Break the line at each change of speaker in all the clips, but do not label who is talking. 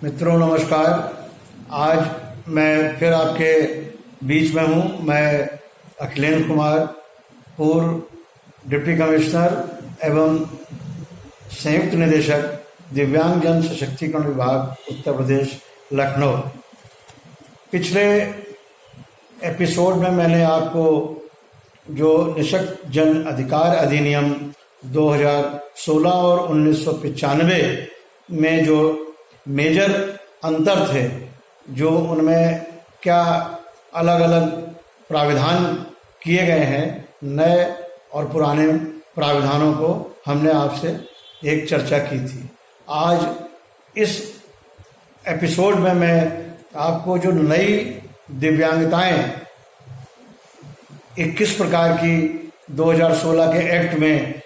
मित्रों नमस्कार। आज मैं फिर आपके बीच में हूँ। मैं अखिलेश कुमार, पूर्व डिप्टी कमिश्नर एवं संयुक्त निदेशक दिव्यांगजन सशक्तिकरण विभाग उत्तर प्रदेश लखनऊ। पिछले एपिसोड में मैंने आपको जो निःशक्त जन अधिकार अधिनियम 2016 और 1995 में जो मेजर अंतर थे, जो उनमें क्या अलग अलग प्राविधान किए गए हैं, नए और पुराने प्राविधानों को हमने आपसे एक चर्चा की थी। आज इस एपिसोड में मैं आपको जो नई दिव्यांगताएं 21 प्रकार की 2016 के एक्ट में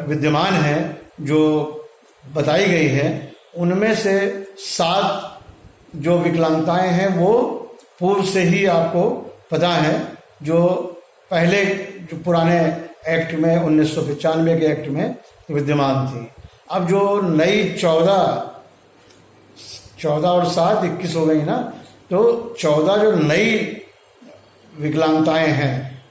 विद्यमान हैं, जो बताई गई है, उनमें से 7 जो विकलांगताएं हैं वो पूर्व से ही आपको पता है, जो पहले जो पुराने एक्ट में 1995 के एक्ट में विद्यमान थी। अब जो नई 14 और 7 21 हो गई ना, तो 14 जो नई विकलांगताएं हैं,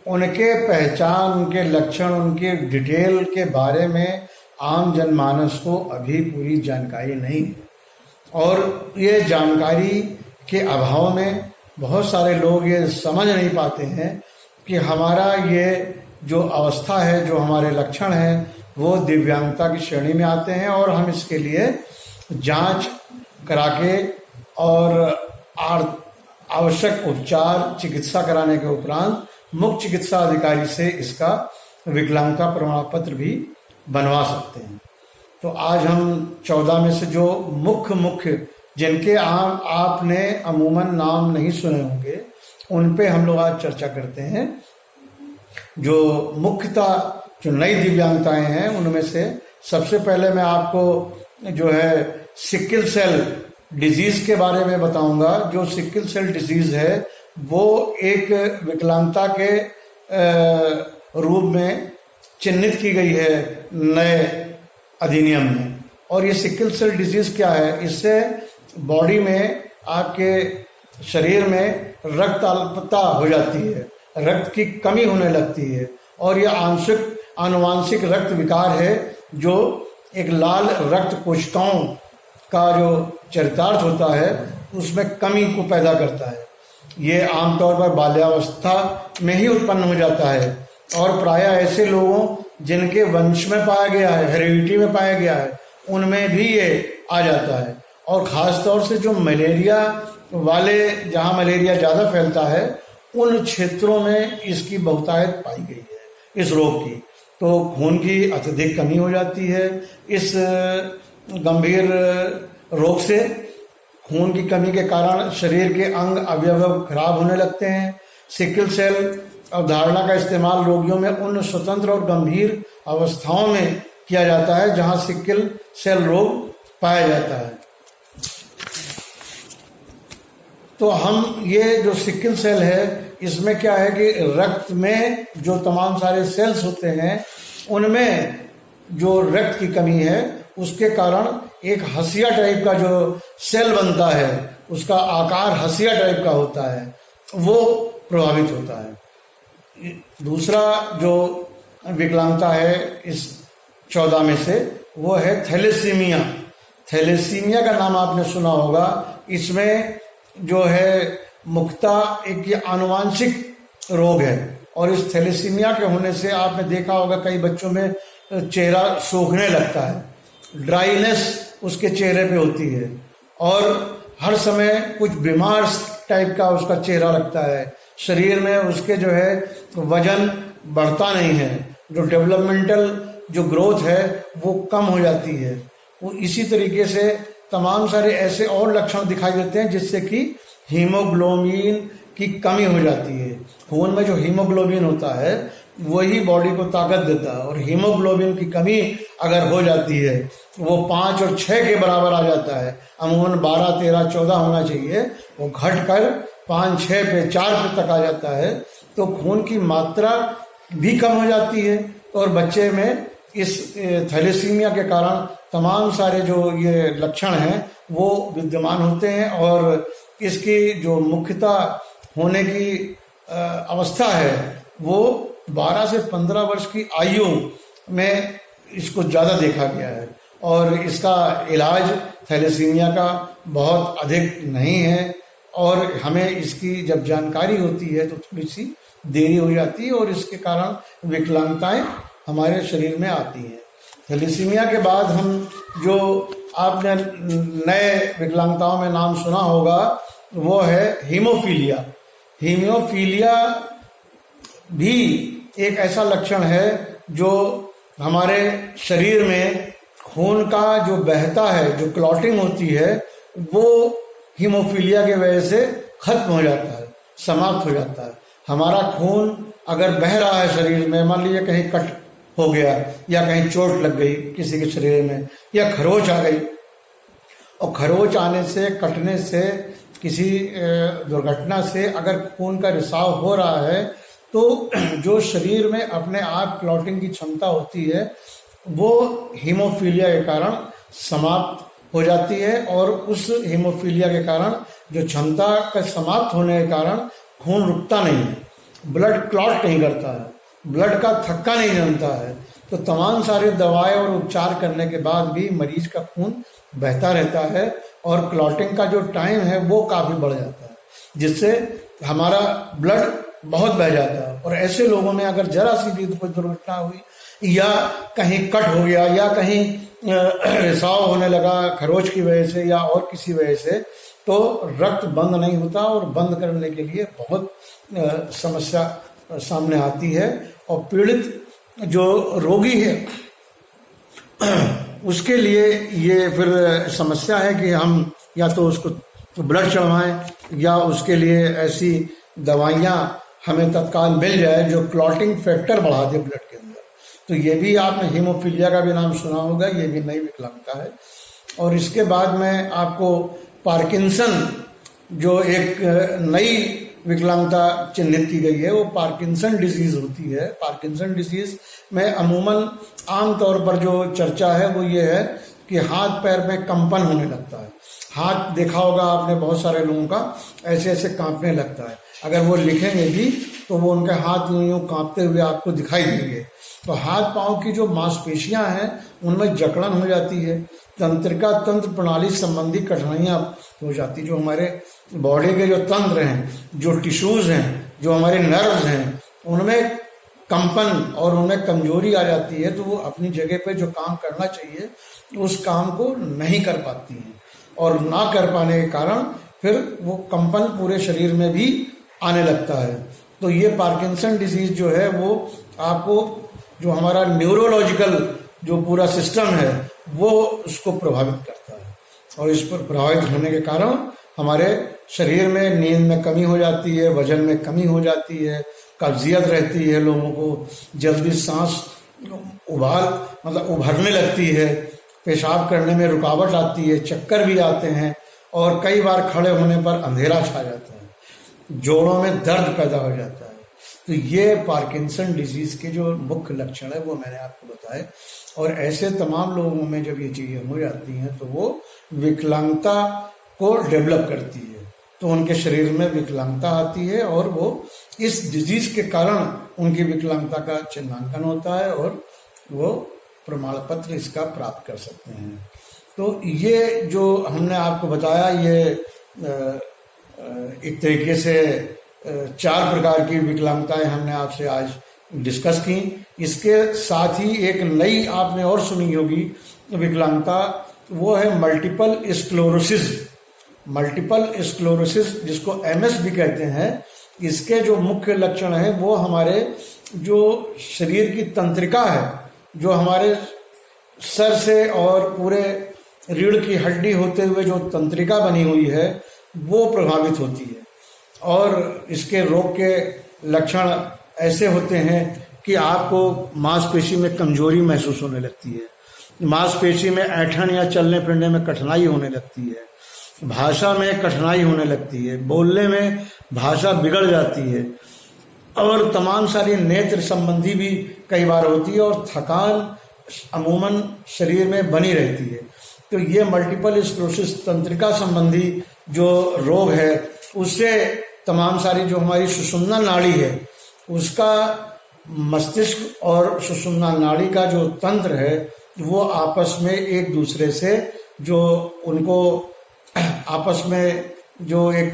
उनके पहचान, उनके लक्षण, उनके डिटेल के बारे में आम जनमानस को अभी पूरी जानकारी नहीं है। और ये जानकारी के अभाव में बहुत सारे लोग ये समझ नहीं पाते हैं कि हमारा ये जो अवस्था है, जो हमारे लक्षण हैं, वो दिव्यांगता की श्रेणी में आते हैं और हम इसके लिए जांच करा के और आवश्यक उपचार चिकित्सा कराने के उपरांत मुख्य चिकित्सा अधिकारी से इसका विकलांगता प्रमाण पत्र भी बनवा सकते हैं। तो आज हम 14 में से जो मुख्य जिनके आपने अमूमन नाम नहीं सुने होंगे, उन पे हम लोग आज चर्चा करते हैं। जो मुख्यतः जो नई दिव्यांगताएं हैं, उनमें से सबसे पहले मैं आपको जो है सिकल सेल डिजीज के बारे में बताऊंगा। जो सिकल सेल डिजीज है वो एक विकलांगता के रूप में चिन्हित की गई है नए अधिनियम में। और ये सिकल सेल डिजीज क्या है? इससे बॉडी में, आपके शरीर में रक्त अल्पता हो जाती है, रक्त की कमी होने लगती है, और यह आनुवांशिक रक्त विकार है, जो एक लाल रक्त कोशिकाओं का जो चरितार्थ होता है उसमें कमी को पैदा करता है। ये आमतौर पर बाल्यावस्था में ही उत्पन्न हो जाता है और प्रायः ऐसे लोगों जिनके वंश में पाया गया है, हेरिडिटी में पाया गया है, उनमें भी ये आ जाता है। और ख़ास तौर से जो मलेरिया वाले, जहाँ मलेरिया ज़्यादा फैलता है, उन क्षेत्रों में इसकी बहुतायत पाई गई है इस रोग की। तो खून की अत्यधिक कमी हो जाती है। इस गंभीर रोग से खून की कमी के कारण शरीर के अंग अवयव खराब होने लगते हैं। सिकल सेल अवधारणा का इस्तेमाल रोगियों में उन स्वतंत्र और गंभीर अवस्थाओं में किया जाता है जहां सिकल सेल रोग पाया जाता है। तो हम ये जो सिकल सेल है, इसमें क्या है कि रक्त में जो तमाम सारे सेल्स होते हैं, उनमें जो रक्त की कमी है, उसके कारण एक हंसिया टाइप का जो सेल बनता है, उसका आकार हंसिया टाइप का होता है, वो प्रभावित होता है। दूसरा जो विकलांगता है इस 14 में से, वो है थैलेसीमिया। थैलेसीमिया का नाम आपने सुना होगा। इसमें जो है मुख्यतः एक ये आनुवांशिक रोग है, और इस थैलेसीमिया के होने से आपने देखा होगा कई बच्चों में चेहरा सूखने लगता है, ड्राइनेस उसके चेहरे पे होती है, और हर समय कुछ बीमार टाइप का उसका चेहरा लगता है। शरीर में उसके जो है वजन बढ़ता नहीं है, जो डेवलपमेंटल जो ग्रोथ है वो कम हो जाती है। वो इसी तरीके से तमाम सारे ऐसे और लक्षण दिखाई देते हैं जिससे कि हीमोग्लोबिन की कमी हो जाती है। खून में जो हीमोग्लोबिन होता है वही बॉडी को ताकत देता है, और हीमोग्लोबिन की कमी अगर हो जाती है, वो 5 और 6 के बराबर आ जाता है। अमूमन 12, 13, 14 होना चाहिए, वो घटकर 5, 6 पे, 4 पे तक आ जाता है। तो खून की मात्रा भी कम हो जाती है और बच्चे में इस थैलेसीमिया के कारण तमाम सारे जो ये लक्षण हैं वो विद्यमान होते हैं, और इसकी जो मुख्यतः होने की अवस्था है वो 12 से 15 वर्ष की आयु में इसको ज़्यादा देखा गया है, और इसका इलाज थैलेसीमिया का बहुत अधिक नहीं है, और हमें इसकी जब जानकारी होती है तो थोड़ी सी देरी हो जाती है, और इसके कारण विकलांगताएं हमारे शरीर में आती हैं। थैलेसीमिया के बाद हम जो आपने नए विकलांगताओं में नाम सुना होगा वो है हीमोफीलिया। हीमोफीलिया भी एक ऐसा लक्षण है जो हमारे शरीर में खून का जो बहता है, जो क्लॉटिंग होती है, वो हीमोफीलिया की वजह से खत्म हो जाता है, समाप्त हो जाता है। हमारा खून अगर बह रहा है शरीर में, मान लीजिए कहीं कट हो गया या कहीं चोट लग गई किसी के शरीर में, या खरोच आ गई, और खरोच आने से, कटने से, किसी दुर्घटना से अगर खून का रिसाव हो रहा है तो जो शरीर में अपने आप क्लॉटिंग की क्षमता होती है वो हीमोफीलिया के कारण समाप्त हो जाती है, और उस हीमोफीलिया के कारण जो क्षमता का समाप्त होने के कारण खून रुकता नहीं है, ब्लड क्लॉट नहीं करता है, ब्लड का थक्का नहीं जमता है, तो तमाम सारे दवाएं और उपचार करने के बाद भी मरीज का खून बहता रहता है, और क्लॉटिंग का जो टाइम है वो काफ़ी बढ़ जाता है, जिससे हमारा ब्लड बहुत बह जाता है। और ऐसे लोगों में अगर जरा सी भी कोई दुर्घटना हुई, या कहीं कट हो गया, या कहीं रिसाव होने लगा खरोच की वजह से या और किसी वजह से, तो रक्त बंद नहीं होता, और बंद करने के लिए बहुत समस्या सामने आती है, और पीड़ित जो रोगी है उसके लिए ये फिर समस्या है कि हम या तो उसको ब्लड चढ़वाएं, या उसके लिए ऐसी दवाइयाँ हमें तत्काल मिल जाए जो क्लॉटिंग फैक्टर बढ़ा दे ब्लड के अंदर। तो ये भी आपने हीमोफीलिया का भी नाम सुना होगा, ये भी नई विकलांगता है। और इसके बाद में आपको पार्किंसन, जो एक नई विकलांगता चिन्हित की गई है, वो पार्किंसन डिजीज होती है। पार्किंसन डिजीज में अमूमन आम तौर पर जो चर्चा है वो ये है कि हाथ पैर में कंपन होने लगता है। हाथ देखा होगा आपने बहुत सारे लोगों का ऐसे ऐसे कांपने लगता है, अगर वो लिखेंगे भी तो वो उनके हाथ यूं यूं कांपते हुए आपको दिखाई देंगे। तो हाथ पांव की जो मांसपेशियां हैं उनमें जकड़न हो जाती है, तंत्रिका तंत्र प्रणाली संबंधी कठिनाइयां हो जाती, जो हमारे बॉडी के जो तंत्र हैं, जो टिश्यूज हैं, जो हमारे नर्व्स हैं, उनमें कंपन और उनमें कमजोरी आ जाती है, तो वो अपनी जगह पे जो काम करना चाहिए उस काम को नहीं कर पाती हैं, और ना कर पाने के कारण फिर वो कंपन पूरे शरीर में भी आने लगता है। तो ये पार्किंसन डिजीज जो है वो आपको जो हमारा न्यूरोलॉजिकल जो पूरा सिस्टम है वो उसको प्रभावित करता है, और इस पर प्रभावित होने के कारण हमारे शरीर में नींद में कमी हो जाती है, वजन में कमी हो जाती है, कब्जियत रहती है, लोगों को जल्दी सांस उभरने लगती है, पेशाब करने में रुकावट आती है, चक्कर भी आते हैं, और कई बार खड़े होने पर अंधेरा छा जाता है, जोड़ों में दर्द पैदा हो जाता है। तो ये पार्किंसन डिजीज के जो मुख्य लक्षण है वो मैंने आपको बताए, और ऐसे तमाम लोगों में जब ये चीजें हो जाती हैं तो वो विकलांगता को डेवलप करती है, तो उनके शरीर में विकलांगता आती है, और वो इस डिजीज के कारण उनकी विकलांगता का चिन्हांकन होता है, और वो प्रमाण पत्र इसका प्राप्त कर सकते हैं। तो ये जो हमने आपको बताया, ये एक तरीके से 4 प्रकार की विकलांगताएं हमने आपसे आज डिस्कस की। इसके साथ ही एक नई आपने और सुनी होगी विकलांगता, वो है मल्टीपल स्क्लेरोसिस। मल्टीपल स्क्लेरोसिस जिसको MS भी कहते हैं, इसके जो मुख्य लक्षण है वो हमारे जो शरीर की तंत्रिका है, जो हमारे सर से और पूरे रीढ़ की हड्डी होते हुए जो तंत्रिका बनी हुई है वो प्रभावित होती है, और इसके रोग के लक्षण ऐसे होते हैं कि आपको मांसपेशी में कमजोरी महसूस होने लगती है, मांसपेशी में ऐंठन या चलने फिरने में कठिनाई होने लगती है, भाषा में कठिनाई होने लगती है, बोलने में भाषा बिगड़ जाती है, और तमाम सारी नेत्र संबंधी भी कई बार होती है, और थकान अमूमन शरीर में बनी रहती है। तो ये मल्टीपल स्क्लेरोसिस तंत्रिका संबंधी जो रोग है उससे तमाम सारी जो हमारी सुषुम्ना नाड़ी है उसका मस्तिष्क और सुषुम्ना नाड़ी का जो तंत्र है वो आपस में एक दूसरे से जो उनको आपस में जो एक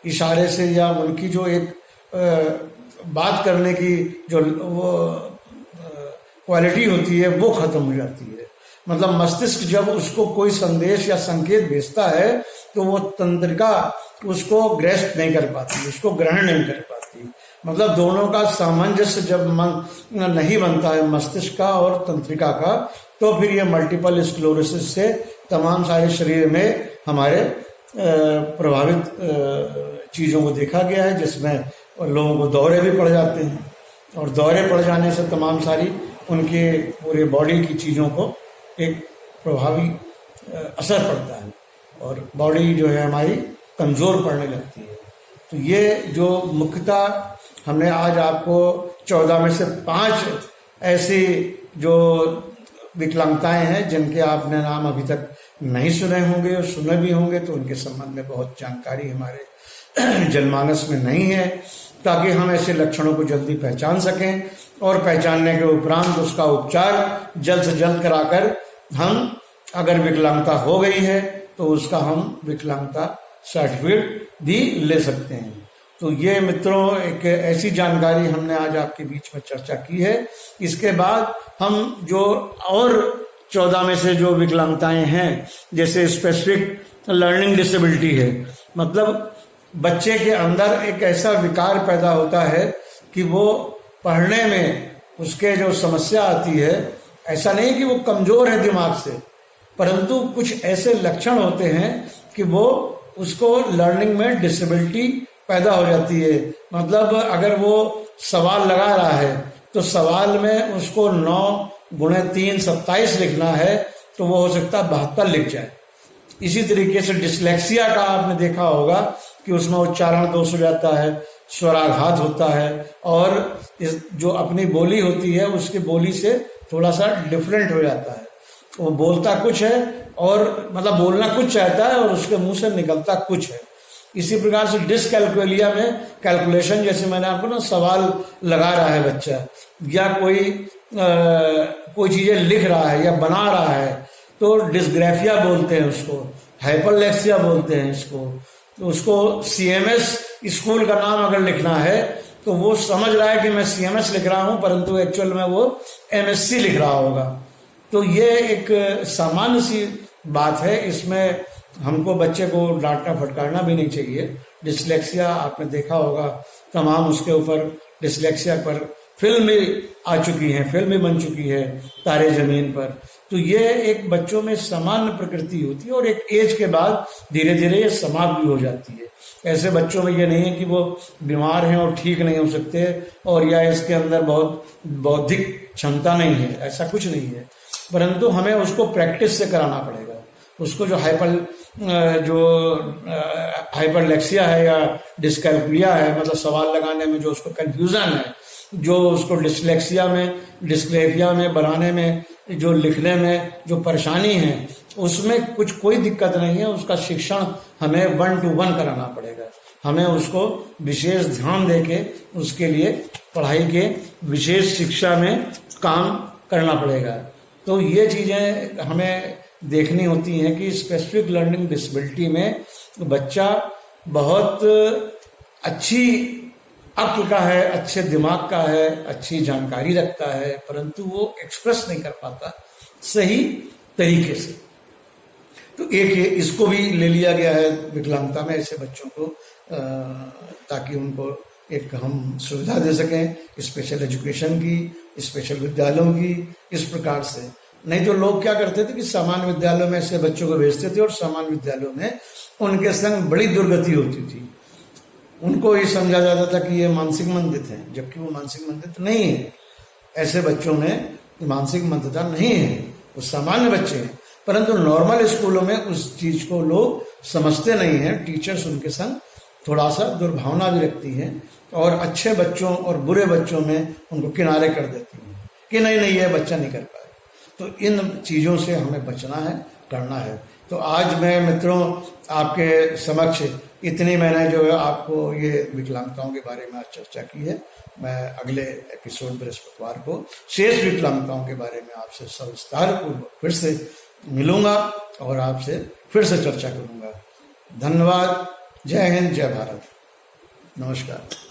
इशारे से या उनकी जो एक बात करने की जो वो क्वालिटी होती है वो खत्म हो जाती है। मतलब मस्तिष्क जब उसको कोई संदेश या संकेत भेजता है तो वो तंत्रिका उसको ग्रस्त नहीं कर पाती, उसको ग्रहण नहीं कर पाती। मतलब दोनों का सामंजस्य जब नहीं बनता है मस्तिष्क का और तंत्रिका का, तो फिर ये मल्टीपल स्क्लेरोसिस से तमाम सारे शरीर में हमारे प्रभावित चीज़ों को देखा गया है, जिसमें लोगों को दौरे भी पड़ जाते हैं और दौरे पड़ जाने से तमाम सारी उनके पूरे बॉडी की चीज़ों को एक प्रभावी असर पड़ता है और बॉडी जो है हमारी कमज़ोर पड़ने लगती है। तो ये जो मुख्यतः हमने आज आपको 14 में से 5 ऐसी जो विकलांगताएं हैं जिनके आपने नाम अभी तक नहीं सुने होंगे और सुने भी होंगे, तो उनके संबंध में बहुत जानकारी हमारे जनमानस में नहीं है, ताकि हम ऐसे लक्षणों को जल्दी पहचान सकें और पहचानने के उपरांत उसका उपचार जल्द से जल्द कराकर हम अगर विकलांगता हो गई है तो उसका हम विकलांगता सर्टिफिकेट भी ले सकते हैं। तो ये मित्रों एक ऐसी जानकारी हमने आज आपके बीच में चर्चा की है। इसके बाद हम जो और 14 में से जो विकलांगताएं हैं, जैसे स्पेसिफिक लर्निंग डिसेबिलिटी है, मतलब बच्चे के अंदर एक ऐसा विकार पैदा होता है कि वो पढ़ने में उसके जो समस्या आती है, ऐसा नहीं कि वो कमजोर है दिमाग से, परंतु कुछ ऐसे लक्षण होते हैं कि वो उसको लर्निंग में डिसेबिलिटी पैदा हो जाती है। मतलब अगर वो सवाल लगा रहा है तो सवाल में उसको 9 × 3 27 लिखना है, तो वो हो सकता है 72 लिख जाए। इसी तरीके से डिसलेक्सिया का आपने देखा होगा कि उसमें उच्चारण दोष हो जाता है, स्वराघात होता है और इस जो अपनी बोली होती है उसकी बोली से थोड़ा सा डिफरेंट हो जाता है। वो बोलता कुछ है और मतलब बोलना कुछ चाहता है और उसके मुंह से निकलता कुछ है। इसी प्रकार से डिसकैलकुलिया में कैलकुलेशन, जैसे मैंने आपको ना सवाल लगा रहा है बच्चा या कोई चीजें लिख रहा है या बना रहा है, तो डिस्ग्राफिया बोलते हैं उसको, हाइपरलेक्सिया बोलते हैं इसको। तो उसको CMS स्कूल का नाम अगर लिखना है तो वो समझ रहा है कि मैं CMS लिख रहा हूं, परंतु एक्चुअल में वो MSc लिख रहा होगा। तो ये एक सामान्य सी बात है, इसमें हमको बच्चे को डांटना फटकारना भी नहीं चाहिए। डिसलेक्सिया आपने देखा होगा, तमाम उसके ऊपर डिसलेक्सिया पर फिल्म भी आ चुकी है, फिल्म भी बन चुकी है तारे जमीन पर। तो ये एक बच्चों में सामान्य प्रकृति होती है और एक एज के बाद धीरे धीरे ये समाप्त भी हो जाती है। ऐसे बच्चों में ये नहीं है कि वो बीमार हैं और ठीक नहीं हो सकते और या इसके अंदर बहुत बौद्धिक क्षमता नहीं है, ऐसा कुछ नहीं है, परंतु हमें उसको प्रैक्टिस से कराना पड़ेगा। उसको जो हाइपरलेक्सिया है या डिस्कैलकुलिया है, मतलब सवाल लगाने में जो उसको कंफ्यूजन है, जो उसको डिस्लेक्सिया में बनाने में, जो लिखने में जो परेशानी है, उसमें कोई दिक्कत नहीं है। उसका शिक्षण हमें 1-to-1 कराना पड़ेगा। हमें उसको विशेष ध्यान देके उसके लिए पढ़ाई के विशेष शिक्षा में काम करना पड़ेगा। तो ये चीजें हमें देखनी होती हैं कि स्पेसिफिक लर्निंग डिसेबिलिटी में बच्चा बहुत अच्छी अक्ल का है, अच्छे दिमाग का है, अच्छी जानकारी रखता है, परंतु वो एक्सप्रेस नहीं कर पाता सही तरीके से। तो एक इसको भी ले लिया गया है विकलांगता में ऐसे बच्चों को, ताकि उनको एक हम सुविधा दे सकें स्पेशल एजुकेशन की, स्पेशल विद्यालयों की, इस प्रकार से। नहीं तो लोग क्या करते थे कि सामान्य विद्यालयों में ऐसे बच्चों को भेजते थे और सामान्य विद्यालयों में उनके संग बड़ी दुर्गति होती थी। उनको ये समझा जाता था कि ये मानसिक मंदित है, जबकि वो मानसिक मंदित नहीं है। ऐसे बच्चों में मानसिक मंदता नहीं है, वो सामान्य बच्चे हैं, परंतु नॉर्मल स्कूलों में उस चीज को लोग समझते नहीं हैं। टीचर्स उनके संग थोड़ा सा दुर्भावना भी रखती है और अच्छे बच्चों और बुरे बच्चों में उनको किनारे कर देती है कि नहीं ये बच्चा नहीं कर पाएगा। तो इन चीज़ों से हमें बचना है, करना है। तो आज मैं मित्रों आपके समक्ष इतनी मैंने जो है आपको ये विकलांगताओं के बारे में आज चर्चा की है। मैं अगले एपिसोड बृहस्पतिवार को शेष विकलांगताओं के बारे में आपसे सविस्तार पूर्वक फिर से मिलूंगा और आपसे फिर से चर्चा करूंगा। धन्यवाद। जय हिंद, जय भारत। नमस्कार।